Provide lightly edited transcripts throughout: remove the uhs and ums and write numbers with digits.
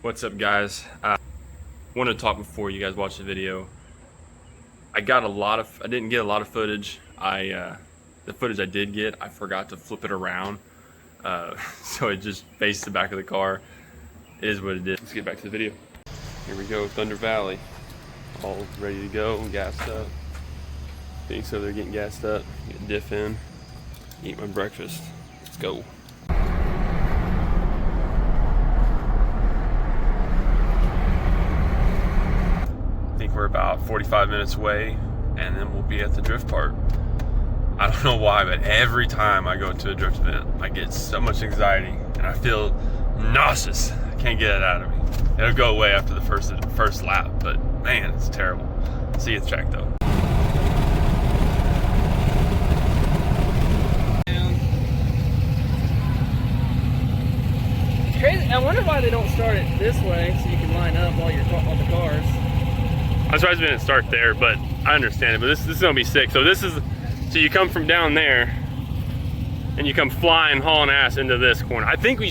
What's up, guys? Wanted to talk before you guys watch the video. I didn't get a lot of footage. The footage I did get, I forgot to flip it around, so it just faced the back of the car. It is what it is. Let's get back to the video. Here we go, Thunder Valley, all ready to go, gassed up. Phoenix over there getting gassed up, get diff in, eat my breakfast. Let's go. We're about 45 minutes away, and then we'll be at the drift park. I don't know why, but every time I go to a drift event, I get so much anxiety and I feel nauseous. I can't get it out of me. It'll go away after the first lap, but man, it's terrible. See you at the track though. It's crazy. I wonder why they don't start it this way so you can line up all the cars. I was surprised we didn't start there, but I understand it. But this is gonna be sick. So you come from down there, and you come flying, hauling ass into this corner. I think the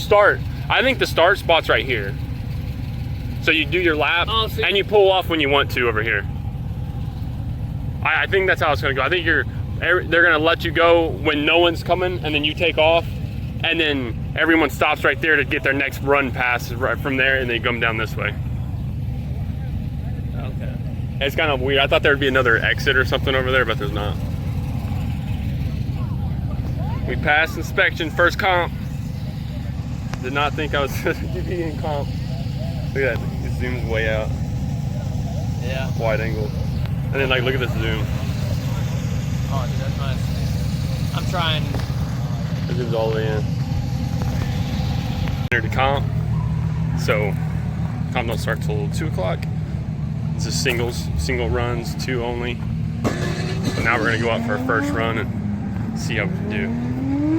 start spot's right here. So you do your lap, and you pull off when you want to over here. I think that's how it's gonna go. I think they're gonna let you go when no one's coming, and then you take off, and then everyone stops right there to get their next run pass right from there, and they come down this way. It's kind of weird. I thought there would be another exit or something over there, but there's not. We passed inspection, first comp. Did not think I was going to be in comp. Look at that, it zooms way out. Yeah. Wide angle. And then look at this zoom. Oh, dude, that's nice. I'm trying. It zooms all the way in. Entered the comp. So, comp don't start till 2 o'clock. This is single runs, 2 only. So now we're gonna go out for our first run and see how we can do.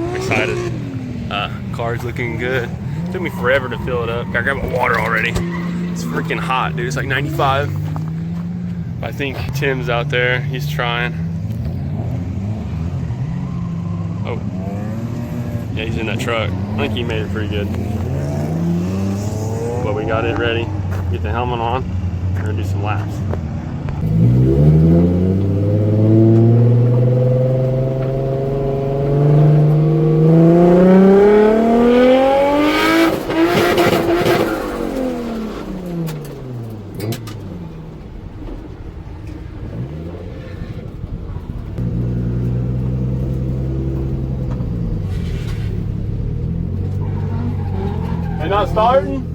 I'm excited. Car's looking good. It took me forever to fill it up. Gotta grab my water already. It's freaking hot, dude. It's like 95. I think Tim's out there. He's trying. Oh, yeah, he's in that truck. I think he made it pretty good. But we got it ready. Get the helmet on. We're gonna do some laps. They're not starting?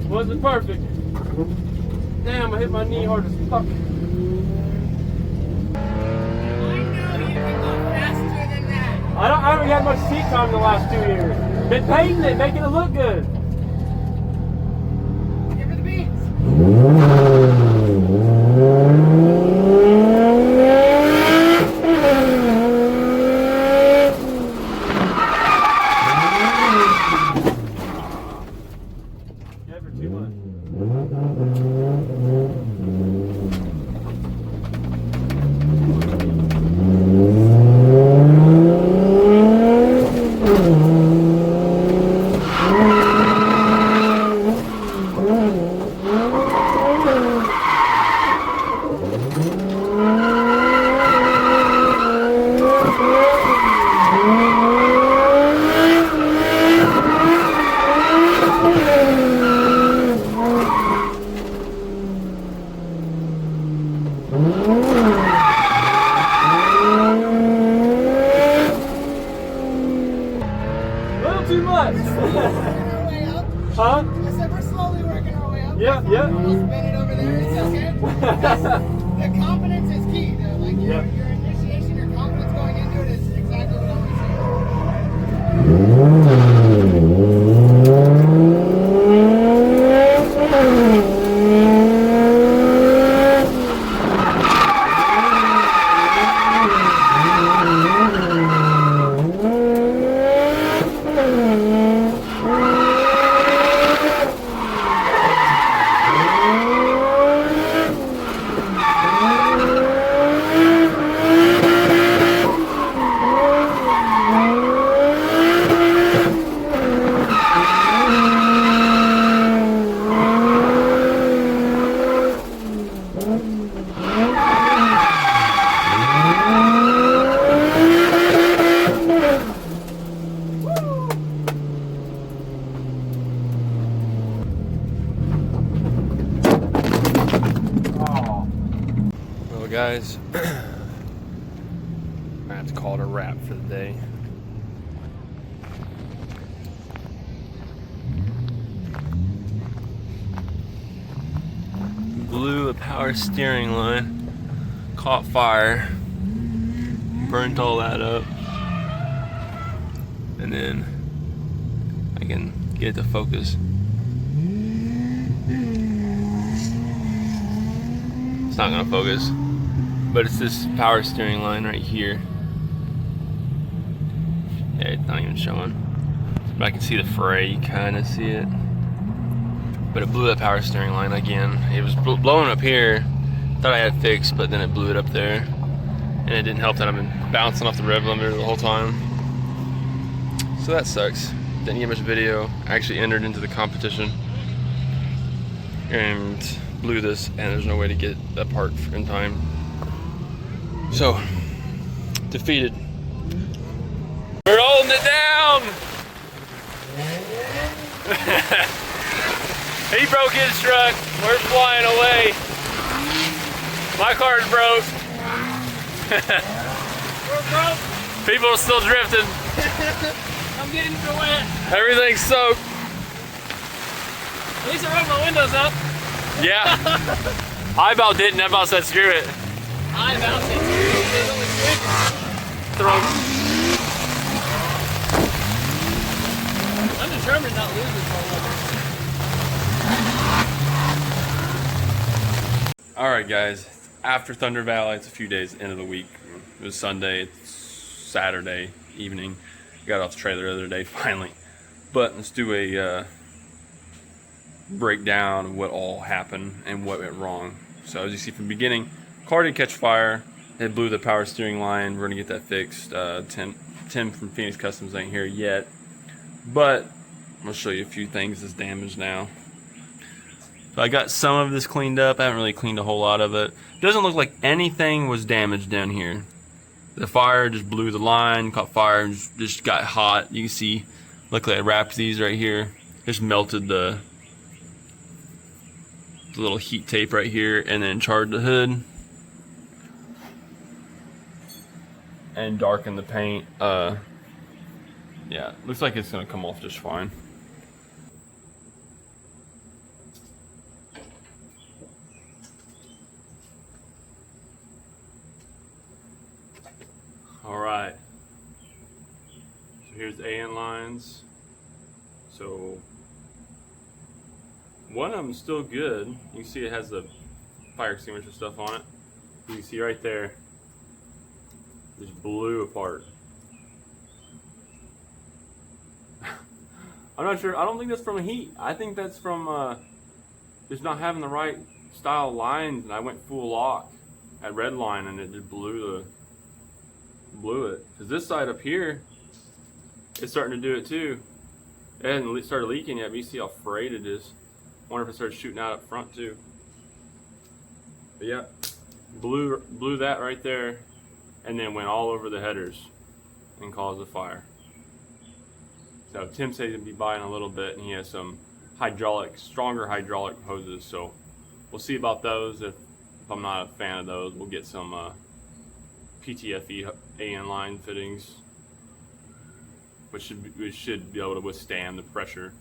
Wasn't perfect. Damn, I hit my knee hard as fuck. I know you can go faster than that. I haven't had much seat time in the last 2 years. Been painting it, making it look good. Give her the beats. Never too much. our way up. Huh? I said we're slowly working our way up. Yeah, yeah. Almost spin it over there. It's okay. Because the confidence is key, though. Like your initiation, your confidence going into it is exactly what I want to Well, guys, I have to call it a wrap for the day. Blew a power steering line, caught fire, burnt all that up, and then I can get it to focus. It's not gonna focus, but it's this power steering line right here. Yeah, it's not even showing, but I can see the fray. You kind of see it, but it blew that power steering line again. It was blowing up here. Thought I had it fixed, but then it blew it up there, and it didn't help that I've been bouncing off the rev limiter the whole time. So that sucks. Didn't get much video. I actually entered into the competition and blew this, and there's no way to get that part in time. So, defeated. We're holding it down! He broke his truck. We're flying away. My car's broke. We're broke. People are still drifting. I'm getting so wet. Everything's soaked. At least I rolled my windows up. Yeah. I about didn't. I about said screw it. I bounced it. There's only three. Throw. I'm determined not to lose this whole. All right, guys. After Thunder Valley, it's a few days into the week. It was Sunday. It's Saturday evening. Got off the trailer the other day finally. But let's do a breakdown of what all happened and what went wrong. So as you see from the beginning, car did catch fire. It blew the power steering line. We're gonna get that fixed. Tim from Phoenix Customs ain't here yet, but I'm gonna show you a few things that's damaged now. So I got some of this cleaned up. I haven't really cleaned a whole lot of it. Doesn't look like anything was damaged down here. The fire just blew the line, caught fire, and just got hot. You can see, luckily I wrapped these right here. Just melted the little heat tape right here, and then charred the hood and darkened the paint. Yeah, looks like it's gonna come off just fine. All right, so here's the AN lines. So one of them's still good. You can see it has the fire extinguisher stuff on it. You can see right there, just blew apart. I'm not sure. I don't think that's from heat. I think that's from just not having the right style lines. And I went full lock at red line, and it just blew it. Because this side up here, it's starting to do it too. It hasn't started leaking yet, but you see how frayed it is. Wonder if it started shooting out up front too. But yeah, blew that right there, and then went all over the headers and caused a fire. So Tim said he'd be buying a little bit, and he has some stronger hydraulic hoses. So we'll see about those. If I'm not a fan of those, we'll get some PTFE AN line fittings. which we should be able to withstand the pressure.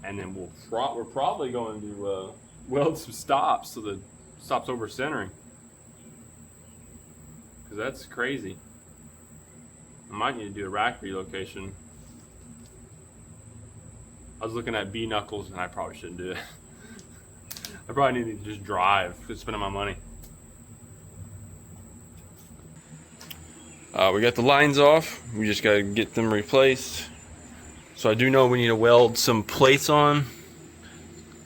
And then we're probably going to weld some stops so the stops over centering, because that's crazy. I might need to do a rack relocation. I was looking at B knuckles and I probably shouldn't do it. I probably need to just drive for spending my money. We got the lines off. We just gotta get them replaced. So I do know we need to weld some plates on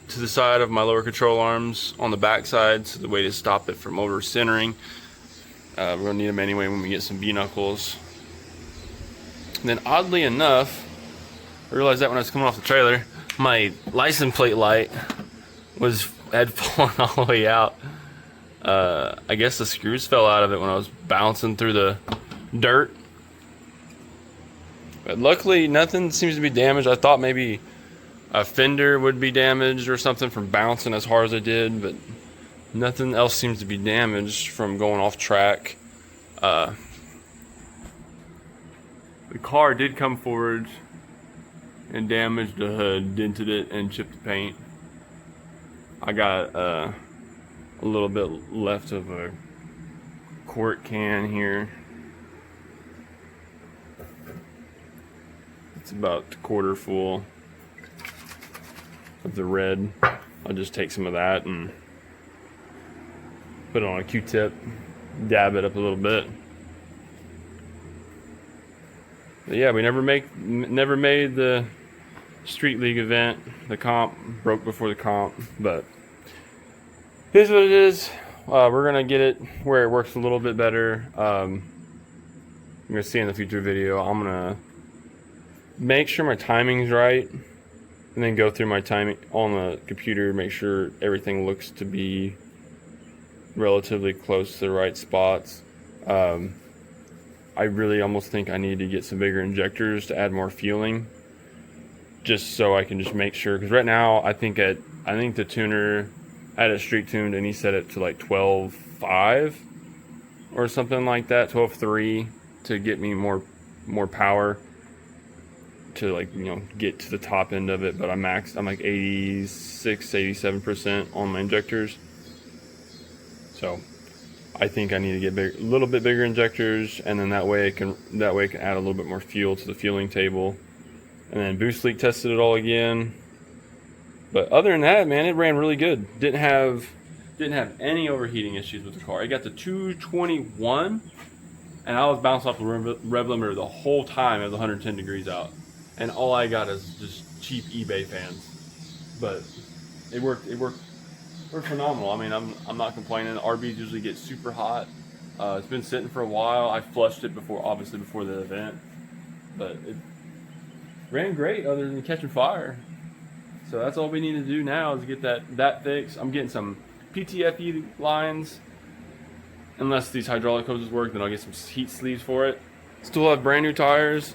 to the side of my lower control arms on the back side, so the way to stop it from over centering. We're gonna need them anyway when we get some B knuckles. And then oddly enough, I realized that when I was coming off the trailer, my license plate light had fallen all the way out. I guess the screws fell out of it when I was bouncing through the dirt. But luckily nothing seems to be damaged. I thought maybe a fender would be damaged or something from bouncing as hard as I did, but nothing else seems to be damaged from going off track. The car did come forward and damaged the hood, dented it, and chipped the paint. I got a little bit left of a quart can here. It's about a quarter full of the red. I'll just take some of that and put it on a Q-tip, dab it up a little bit. But yeah, we never made the Street League event. The comp broke before the comp, but here's what it is. We're gonna get it where it works a little bit better. You're gonna see in the future video. I'm gonna make sure my timing's right, and then go through my timing on the computer, make sure everything looks to be relatively close to the right spots. I really almost think I need to get some bigger injectors to add more fueling, just so I can just make sure, because right now I think the tuner had it street tuned and he set it to like 12.5 or something like that, 12.3, to get me more power to, like, you know, get to the top end of it. But I'm like 86-87% on my injectors, so I think I need to get a little bit bigger injectors, and then that way it can add a little bit more fuel to the fueling table. And then Boost Leak tested it all again. But other than that, man, it ran really good. Didn't have any overheating issues with the car. It got to 221, and I was bouncing off the rev limiter the whole time. It was 110 degrees out, and all I got is just cheap eBay fans. But it worked. We're phenomenal. I mean, I'm not complaining. RBs usually get super hot. It's been sitting for a while. I flushed it obviously before the event, but it ran great other than catching fire. So that's all we need to do now is get that fixed. I'm getting some PTFE lines. Unless these hydraulic hoses work, then I'll get some heat sleeves for it. Still have brand new tires.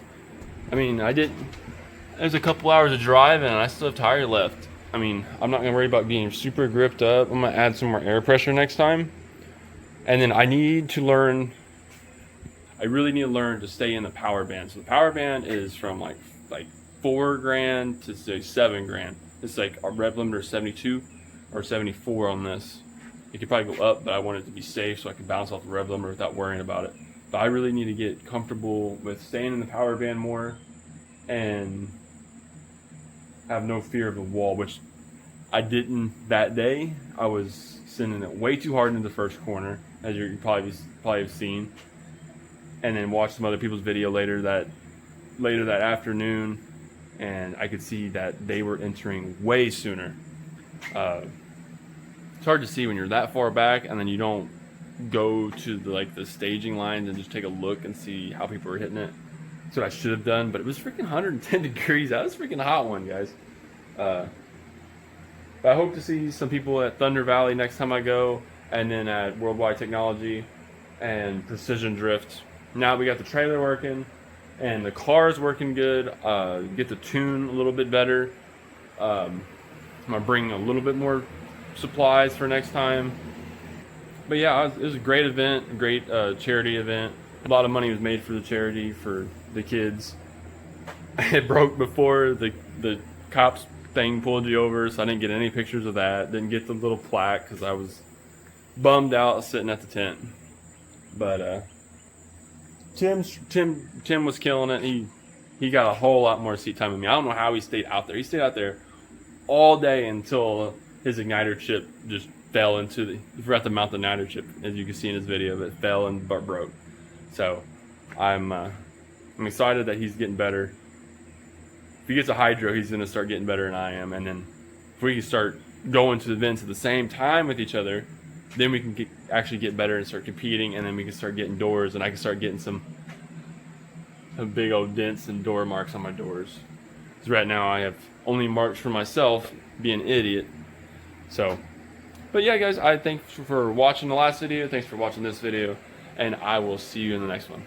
I mean, there's a couple hours of driving and I still have tire left. I mean, I'm not gonna worry about being super gripped up. I'm gonna add some more air pressure next time. And then I really need to learn to stay in the power band. So the power band is from like $4,000 to say $7,000. It's like our rev limiter is 72 or 74 on this. It could probably go up, but I want it to be safe so I can bounce off the rev limiter without worrying about it. But I really need to get comfortable with staying in the power band more and have no fear of the wall, which I didn't that day. I was sending it way too hard into the first corner, as you probably have seen, and then watched some other people's video later that afternoon, and I could see that they were entering way sooner. It's hard to see when you're that far back and then you don't go to the staging lines and just take a look and see how people are hitting it. That's what I should have done, but it was freaking 110 degrees. That was a freaking hot one, guys. But I hope to see some people at Thunder Valley next time I go, and then at Worldwide Technology and Precision Drift. Now we got the trailer working and the car's working good. Get the tune a little bit better. I'm gonna bring a little bit more supplies for next time. But yeah, it was a great event, a great charity event. A lot of money was made for the charity, for the kids. it broke before the cops thing pulled you over, so I didn't get any pictures of that. Didn't get the little plaque because I was bummed out sitting at the tent. But Tim was killing it. He got a whole lot more seat time than me. I don't know how he stayed out there. He stayed out there all day until his igniter chip just fell into he forgot to mount the igniter chip, as you can see in his video, but it fell and broke. So I'm excited that he's getting better. If he gets a hydro, he's going to start getting better than I am. And then if we can start going to the events at the same time with each other, then we can actually get better and start competing, and then we can start getting doors, and I can start getting some big old dents and door marks on my doors. Because right now I have only marks for myself, being an idiot. So, but yeah, guys, I thank you for watching the last video. Thanks for watching this video, and I will see you in the next one.